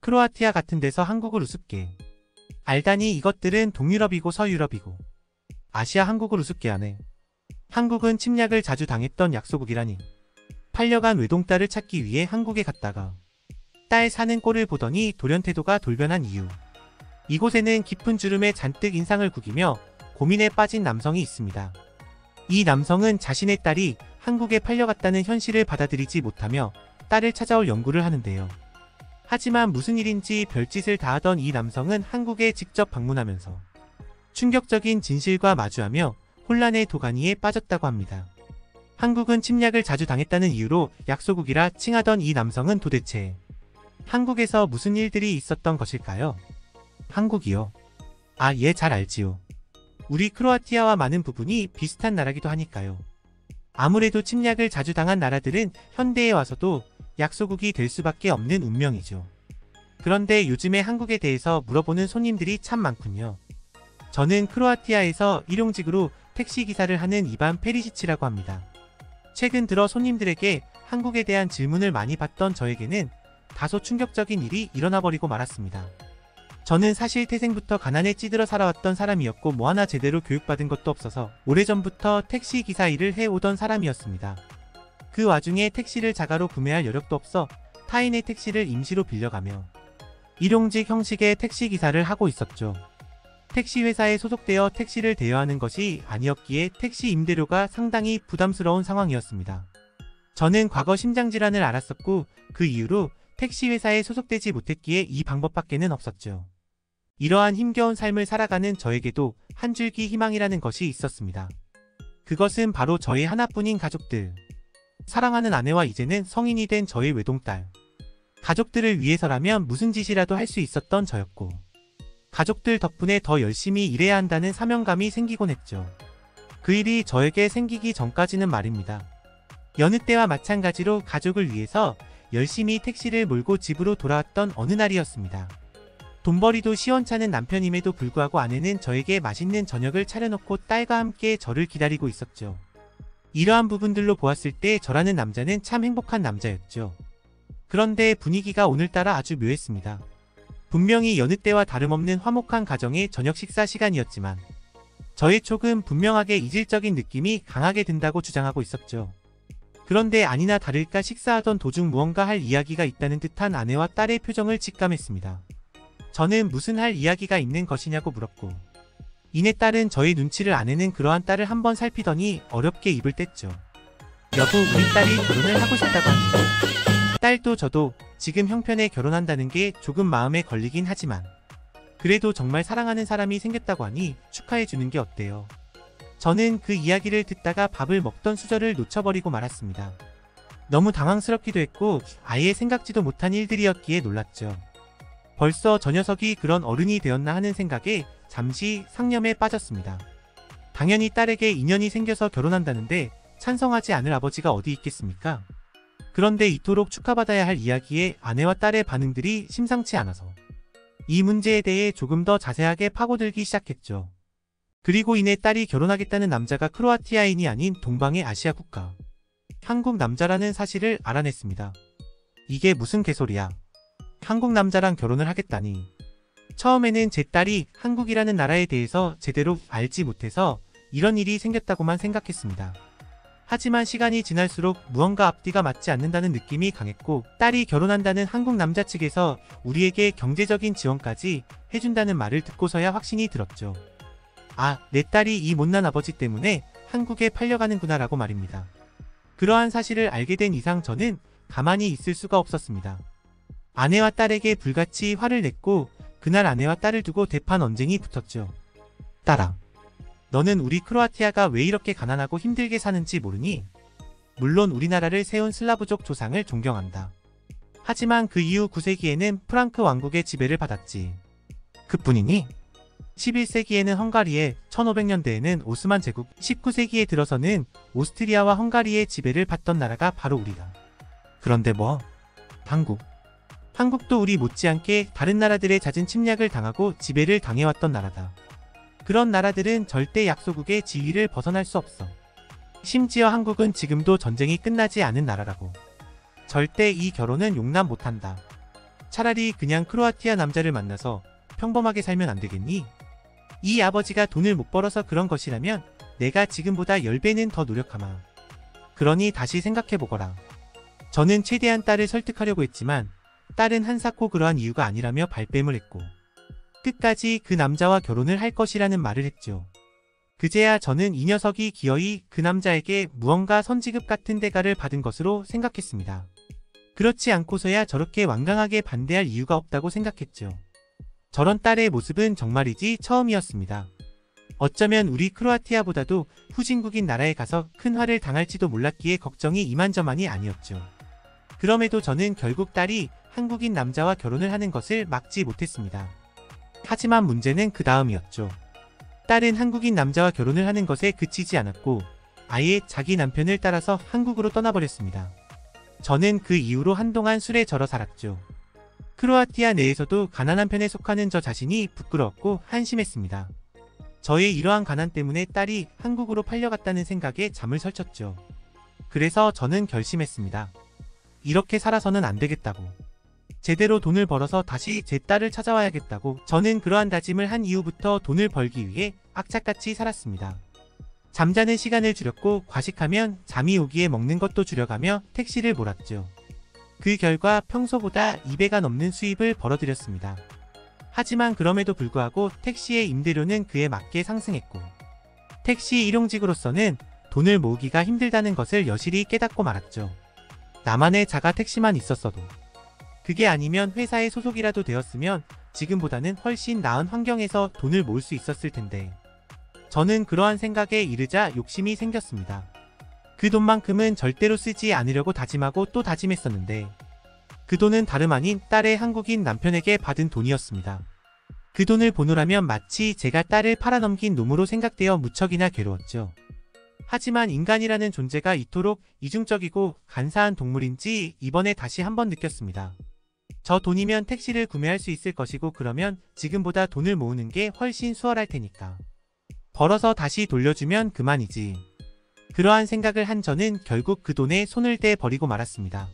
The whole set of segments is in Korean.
크로아티아 같은 데서 한국을 우습게. 알다니 이것들은 동유럽이고 서유럽이고 아시아 한국을 우습게 하네. 한국은 침략을 자주 당했던 약소국이라니. 팔려간 외동딸을 찾기 위해 한국에 갔다가 딸 사는 꼴을 보더니 돌연태도가 돌변한 이유. 이곳에는 깊은 주름에 잔뜩 인상을 구기며 고민에 빠진 남성이 있습니다. 이 남성은 자신의 딸이 한국에 팔려갔다는 현실을 받아들이지 못하며 딸을 찾아올 연구를 하는데요. 하지만 무슨 일인지 별짓을 다하던 이 남성은 한국에 직접 방문하면서 충격적인 진실과 마주하며 혼란의 도가니에 빠졌다고 합니다. 한국은 침략을 자주 당했다는 이유로 약소국이라 칭하던 이 남성은 도대체 한국에서 무슨 일들이 있었던 것일까요? 한국이요? 아, 예, 잘 알지요. 우리 크로아티아와 많은 부분이 비슷한 나라기도 하니까요. 아무래도 침략을 자주 당한 나라들은 현대에 와서도 약소국이 될 수밖에 없는 운명이죠. 그런데 요즘에 한국에 대해서 물어보는 손님들이 참 많군요. 저는 크로아티아에서 일용직으로 택시기사를 하는 이반 페리시치라고 합니다. 최근 들어 손님들에게 한국에 대한 질문을 많이 받던 저에게는 다소 충격적인 일이 일어나버리고 말았습니다. 저는 사실 태생부터 가난에 찌들어 살아왔던 사람이었고 뭐 하나 제대로 교육받은 것도 없어서 오래전부터 택시기사 일을 해오던 사람이었습니다. 그 와중에 택시를 자가로 구매할 여력도 없어 타인의 택시를 임시로 빌려가며 일용직 형식의 택시기사를 하고 있었죠. 택시회사에 소속되어 택시를 대여하는 것이 아니었기에 택시 임대료가 상당히 부담스러운 상황이었습니다. 저는 과거 심장질환을 앓았었고 그 이후로 택시회사에 소속되지 못했기에 이 방법밖에는 없었죠. 이러한 힘겨운 삶을 살아가는 저에게도 한 줄기 희망이라는 것이 있었습니다. 그것은 바로 저의 하나뿐인 가족들. 사랑하는 아내와 이제는 성인이 된 저의 외동딸. 가족들을 위해서라면 무슨 짓이라도 할 수 있었던 저였고 가족들 덕분에 더 열심히 일해야 한다는 사명감이 생기곤 했죠. 그 일이 저에게 생기기 전까지는 말입니다. 여느 때와 마찬가지로 가족을 위해서 열심히 택시를 몰고 집으로 돌아왔던 어느 날이었습니다. 돈벌이도 시원찮은 남편임에도 불구하고 아내는 저에게 맛있는 저녁을 차려놓고 딸과 함께 저를 기다리고 있었죠. 이러한 부분들로 보았을 때 저라는 남자는 참 행복한 남자였죠. 그런데 분위기가 오늘따라 아주 묘했습니다. 분명히 여느 때와 다름없는 화목한 가정의 저녁 식사 시간이었지만 저의 촉은 분명하게 이질적인 느낌이 강하게 든다고 주장하고 있었죠. 그런데 아니나 다를까 식사하던 도중 무언가 할 이야기가 있다는 듯한 아내와 딸의 표정을 직감했습니다. 저는 무슨 할 이야기가 있는 것이냐고 물었고 이내 딸은 저의 눈치를 아내는 그러한 딸을 한번 살피더니 어렵게 입을 뗐죠. 여보, 우리 딸이 결혼을 하고 싶다고 합니다. 딸도 저도 지금 형편에 결혼한다는 게 조금 마음에 걸리긴 하지만 그래도 정말 사랑하는 사람이 생겼다고 하니 축하해주는 게 어때요? 저는 그 이야기를 듣다가 밥을 먹던 수저를 놓쳐버리고 말았습니다. 너무 당황스럽기도 했고 아예 생각지도 못한 일들이었기에 놀랐죠. 벌써 저 녀석이 그런 어른이 되었나 하는 생각에 잠시 상념에 빠졌습니다. 당연히 딸에게 인연이 생겨서 결혼한다는데 찬성하지 않을 아버지가 어디 있겠습니까? 그런데 이토록 축하받아야 할 이야기에 아내와 딸의 반응들이 심상치 않아서 이 문제에 대해 조금 더 자세하게 파고들기 시작했죠. 그리고 이내 딸이 결혼하겠다는 남자가 크로아티아인이 아닌 동방의 아시아 국가 한국 남자라는 사실을 알아냈습니다. 이게 무슨 개소리야. 한국 남자랑 결혼을 하겠다니. 처음에는 제 딸이 한국이라는 나라에 대해서 제대로 알지 못해서 이런 일이 생겼다고만 생각했습니다. 하지만 시간이 지날수록 무언가 앞뒤가 맞지 않는다는 느낌이 강했고 딸이 결혼한다는 한국 남자 측에서 우리에게 경제적인 지원까지 해준다는 말을 듣고서야 확신이 들었죠. 아, 내 딸이 이 못난 아버지 때문에 한국에 팔려가는구나 라고 말입니다. 그러한 사실을 알게 된 이상 저는 가만히 있을 수가 없었습니다. 아내와 딸에게 불같이 화를 냈고 그날 아내와 딸을 두고 대판 언쟁이 붙었죠. 딸아, 너는 우리 크로아티아가 왜 이렇게 가난하고 힘들게 사는지 모르니? 물론 우리나라를 세운 슬라브족 조상을 존경한다. 하지만 그 이후 9세기에는 프랑크 왕국의 지배를 받았지. 그뿐이니? 11세기에는 헝가리에, 1500년대에는 오스만 제국, 19세기에 들어서는 오스트리아와 헝가리의 지배를 받던 나라가 바로 우리다. 그런데 뭐? 한국도 우리 못지않게 다른 나라들의 잦은 침략을 당하고 지배를 당해왔던 나라다. 그런 나라들은 절대 약소국의 지위를 벗어날 수 없어. 심지어 한국은 지금도 전쟁이 끝나지 않은 나라라고. 절대 이 결혼은 용납 못한다. 차라리 그냥 크로아티아 남자를 만나서 평범하게 살면 안 되겠니? 이 아버지가 돈을 못 벌어서 그런 것이라면 내가 지금보다 10배는 더 노력하마. 그러니 다시 생각해보거라. 저는 최대한 딸을 설득하려고 했지만 딸은 한사코 그러한 이유가 아니라며 발뺌을 했고 끝까지 그 남자와 결혼을 할 것이라는 말을 했죠. 그제야 저는 이 녀석이 기어이 그 남자에게 무언가 선지급 같은 대가를 받은 것으로 생각했습니다. 그렇지 않고서야 저렇게 완강하게 반대할 이유가 없다고 생각했죠. 저런 딸의 모습은 정말이지 처음이었습니다. 어쩌면 우리 크로아티아보다도 후진국인 나라에 가서 큰 화를 당할지도 몰랐기에 걱정이 이만저만이 아니었죠. 그럼에도 저는 결국 딸이 한국인 남자와 결혼을 하는 것을 막지 못했습니다. 하지만 문제는 그 다음이었죠. 딸은 한국인 남자와 결혼을 하는 것에 그치지 않았고 아예 자기 남편을 따라서 한국으로 떠나버렸습니다. 저는 그 이후로 한동안 술에 절어 살았죠. 크로아티아 내에서도 가난한 편에 속하는 저 자신이 부끄러웠고 한심했습니다. 저의 이러한 가난 때문에 딸이 한국으로 팔려갔다는 생각에 잠을 설쳤죠. 그래서 저는 결심했습니다. 이렇게 살아서는 안 되겠다고. 제대로 돈을 벌어서 다시 제 딸을 찾아와야겠다고. 저는 그러한 다짐을 한 이후부터 돈을 벌기 위해 악착같이 살았습니다. 잠자는 시간을 줄였고 과식하면 잠이 오기에 먹는 것도 줄여가며 택시를 몰았죠. 그 결과 평소보다 2배가 넘는 수입을 벌어들였습니다. 하지만 그럼에도 불구하고 택시의 임대료는 그에 맞게 상승했고 택시 일용직으로서는 돈을 모으기가 힘들다는 것을 여실히 깨닫고 말았죠. 나만의 자가 택시만 있었어도 그게 아니면 회사의 소속이라도 되었으면 지금보다는 훨씬 나은 환경에서 돈을 모을 수 있었을 텐데 저는 그러한 생각에 이르자 욕심이 생겼습니다. 그 돈만큼은 절대로 쓰지 않으려고 다짐하고 또 다짐했었는데 그 돈은 다름 아닌 딸의 한국인 남편에게 받은 돈이었습니다. 그 돈을 보느라면 마치 제가 딸을 팔아넘긴 놈으로 생각되어 무척이나 괴로웠죠. 하지만 인간이라는 존재가 이토록 이중적이고 간사한 동물인지 이번에 다시 한번 느꼈습니다. 저 돈이면 택시를 구매할 수 있을 것이고 그러면 지금보다 돈을 모으는 게 훨씬 수월할 테니까. 벌어서 다시 돌려주면 그만이지. 그러한 생각을 한 저는 결국 그 돈에 손을 대 버리고 말았습니다.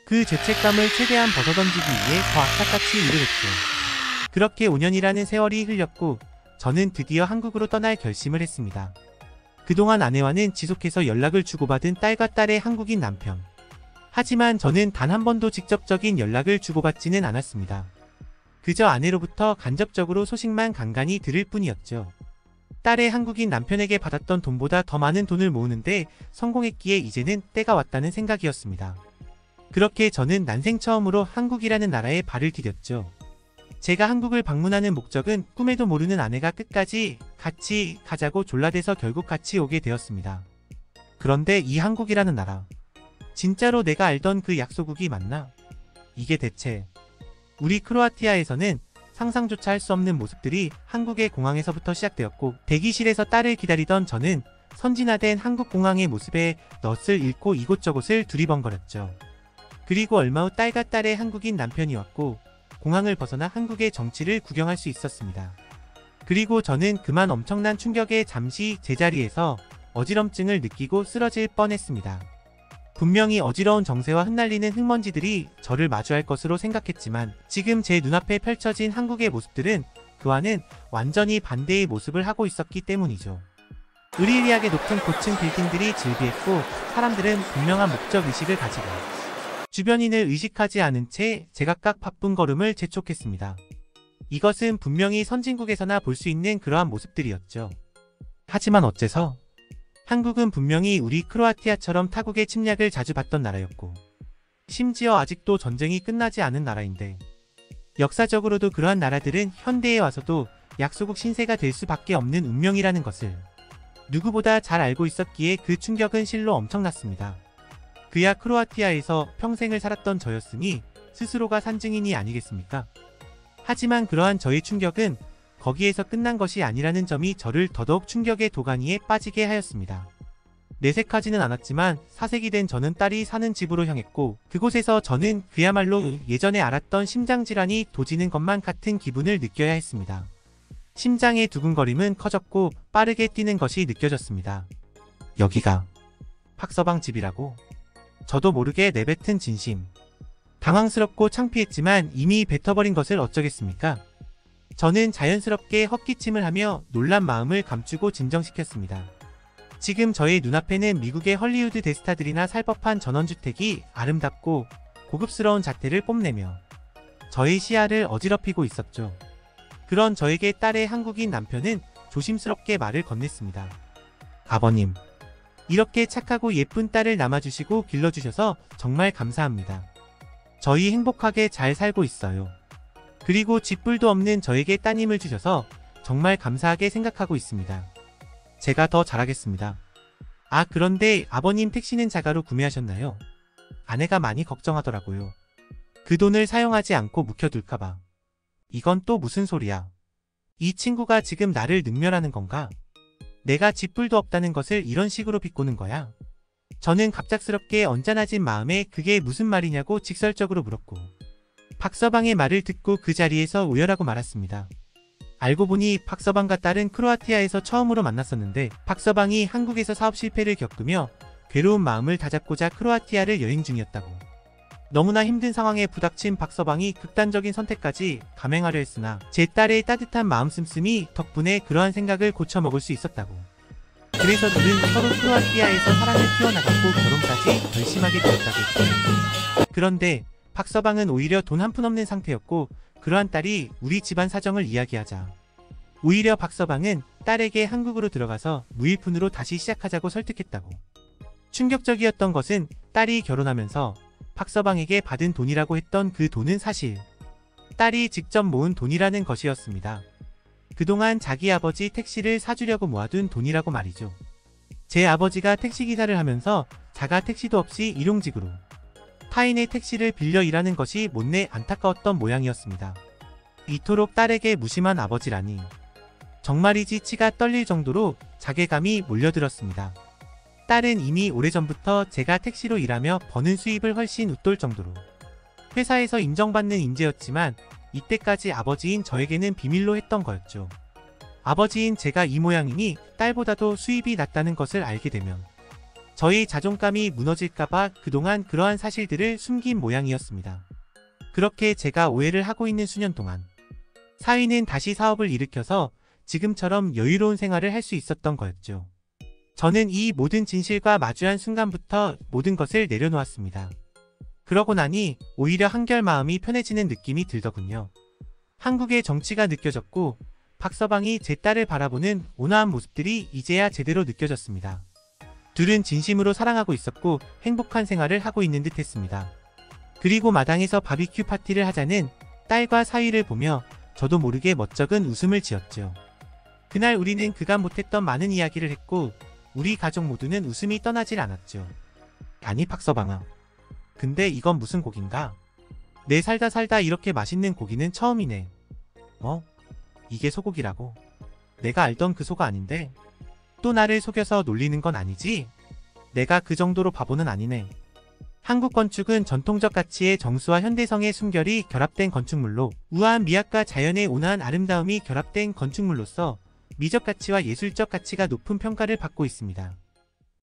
그 죄책감을 최대한 벗어던지기 위해 더 악착같이 일을 했죠. 그렇게 5년이라는 세월이 흘렸고 저는 드디어 한국으로 떠날 결심을 했습니다. 그동안 아내와는 지속해서 연락을 주고받은 딸과 딸의 한국인 남편. 하지만 저는 단 한 번도 직접적인 연락을 주고받지는 않았습니다. 그저 아내로부터 간접적으로 소식만 간간히 들을 뿐이었죠. 딸의 한국인 남편에게 받았던 돈보다 더 많은 돈을 모으는데 성공했기에 이제는 때가 왔다는 생각이었습니다. 그렇게 저는 난생 처음으로 한국이라는 나라에 발을 디뎠죠. 제가 한국을 방문하는 목적은 꿈에도 모르는 아내가 끝까지 같이 가자고 졸라대서 결국 같이 오게 되었습니다. 그런데 이 한국이라는 나라, 진짜로 내가 알던 그 약소국이 맞나? 이게 대체 우리 크로아티아에서는 상상조차 할 수 없는 모습들이 한국의 공항에서부터 시작되었고 대기실에서 딸을 기다리던 저는 선진화된 한국 공항의 모습에 넛을 잃고 이곳저곳을 두리번거렸죠. 그리고 얼마 후 딸과 딸의 한국인 남편이 왔고 공항을 벗어나 한국의 정치를 구경할 수 있었습니다. 그리고 저는 그만 엄청난 충격에 잠시 제자리에서 어지럼증을 느끼고 쓰러질 뻔했습니다. 분명히 어지러운 정세와 흩날리는 흙먼지들이 저를 마주할 것으로 생각했지만 지금 제 눈앞에 펼쳐진 한국의 모습들은 그와는 완전히 반대의 모습을 하고 있었기 때문이죠. 으리으리하게 높은 고층 빌딩들이 즐비했고 사람들은 분명한 목적의식을 가지고 주변인을 의식하지 않은 채 제각각 바쁜 걸음을 재촉했습니다. 이것은 분명히 선진국에서나 볼 수 있는 그러한 모습들이었죠. 하지만 어째서 한국은 분명히 우리 크로아티아처럼 타국의 침략을 자주 받던 나라였고 심지어 아직도 전쟁이 끝나지 않은 나라인데 역사적으로도 그러한 나라들은 현대에 와서도 약소국 신세가 될 수밖에 없는 운명이라는 것을 누구보다 잘 알고 있었기에 그 충격은 실로 엄청났습니다. 그야 크로아티아에서 평생을 살았던 저였으니 스스로가 산증인이 아니겠습니까? 하지만 그러한 저의 충격은 거기에서 끝난 것이 아니라는 점이 저를 더더욱 충격의 도가니에 빠지게 하였습니다. 내색하지는 않았지만 사색이 된 저는 딸이 사는 집으로 향했고 그곳에서 저는 그야말로 예전에 알았던 심장질환이 도지는 것만 같은 기분을 느껴야 했습니다. 심장의 두근거림은 커졌고 빠르게 뛰는 것이 느껴졌습니다. 여기가 박서방 집이라고? 저도 모르게 내뱉은 진심. 당황스럽고 창피했지만 이미 뱉어버린 것을 어쩌겠습니까? 저는 자연스럽게 헛기침을 하며 놀란 마음을 감추고 진정시켰습니다. 지금 저의 눈앞에는 미국의 헐리우드 대스타들이나 살 법한 전원주택이 아름답고 고급스러운 자태를 뽐내며 저의 시야를 어지럽히고 있었죠. 그런 저에게 딸의 한국인 남편은 조심스럽게 말을 건넸습니다. 아버님, 이렇게 착하고 예쁜 딸을 남아주시고 길러주셔서 정말 감사합니다. 저희 행복하게 잘 살고 있어요. 그리고 쥐뿔도 없는 저에게 따님을 주셔서 정말 감사하게 생각하고 있습니다. 제가 더 잘하겠습니다. 아, 그런데 아버님 택시는 자가로 구매하셨나요? 아내가 많이 걱정하더라고요. 그 돈을 사용하지 않고 묵혀둘까봐. 이건 또 무슨 소리야? 이 친구가 지금 나를 능멸하는 건가? 내가 쥐뿔도 없다는 것을 이런 식으로 비꼬는 거야? 저는 갑작스럽게 언짢아진 마음에 그게 무슨 말이냐고 직설적으로 물었고 박서방의 말을 듣고 그 자리에서 오열하고 말았습니다. 알고 보니 박서방과 딸은 크로아티아에서 처음으로 만났었는데 박서방이 한국에서 사업 실패를 겪으며 괴로운 마음을 다잡고자 크로아티아를 여행 중이었다고. 너무나 힘든 상황에 부닥친 박서방이 극단적인 선택까지 감행하려 했으나 제 딸의 따뜻한 마음 씀씀이 덕분에 그러한 생각을 고쳐먹을 수 있었다고. 그래서 둘은 서로 크로아티아에서 사랑을 키워나갔고 결혼까지 결심하게 되었다고 했죠. 그런데 박서방은 오히려 돈 한 푼 없는 상태였고 그러한 딸이 우리 집안 사정을 이야기하자 오히려 박서방은 딸에게 한국으로 들어가서 무일푼으로 다시 시작하자고 설득했다고. 충격적이었던 것은 딸이 결혼하면서 박서방에게 받은 돈이라고 했던 그 돈은 사실 딸이 직접 모은 돈이라는 것이었습니다. 그동안 자기 아버지 택시를 사주려고 모아둔 돈이라고 말이죠. 제 아버지가 택시기사를 하면서 자가 택시도 없이 일용직으로 타인의 택시를 빌려 일하는 것이 못내 안타까웠던 모양이었습니다. 이토록 딸에게 무심한 아버지라니. 정말이지 치가 떨릴 정도로 자괴감이 몰려들었습니다. 딸은 이미 오래전부터 제가 택시로 일하며 버는 수입을 훨씬 웃돌 정도로 회사에서 인정받는 인재였지만 이때까지 아버지인 저에게는 비밀로 했던 거였죠. 아버지인 제가 이 모양이니 딸보다도 수입이 낮다는 것을 알게 되면 저희 자존감이 무너질까봐 그동안 그러한 사실들을 숨긴 모양이었습니다. 그렇게 제가 오해를 하고 있는 수년 동안 사위는 다시 사업을 일으켜서 지금처럼 여유로운 생활을 할 수 있었던 거였죠. 저는 이 모든 진실과 마주한 순간부터 모든 것을 내려놓았습니다. 그러고 나니 오히려 한결 마음이 편해지는 느낌이 들더군요. 한국의 정치가 느껴졌고 박서방이 제 딸을 바라보는 온화한 모습들이 이제야 제대로 느껴졌습니다. 둘은 진심으로 사랑하고 있었고 행복한 생활을 하고 있는 듯 했습니다. 그리고 마당에서 바비큐 파티를 하자는 딸과 사위를 보며 저도 모르게 멋쩍은 웃음을 지었죠. 그날 우리는 그간 못했던 많은 이야기를 했고 우리 가족 모두는 웃음이 떠나질 않았죠. 아니 박서방아, 근데 이건 무슨 고기인가? 내 살다 이렇게 맛있는 고기는 처음이네. 뭐? 이게 소고기라고? 내가 알던 그 소가 아닌데? 또 나를 속여서 놀리는 건 아니지? 내가 그 정도로 바보는 아니네. 한국 건축은 전통적 가치의 정수와 현대성의 숨결이 결합된 건축물로 우아한 미학과 자연의 온화한 아름다움이 결합된 건축물로서 미적 가치와 예술적 가치가 높은 평가를 받고 있습니다.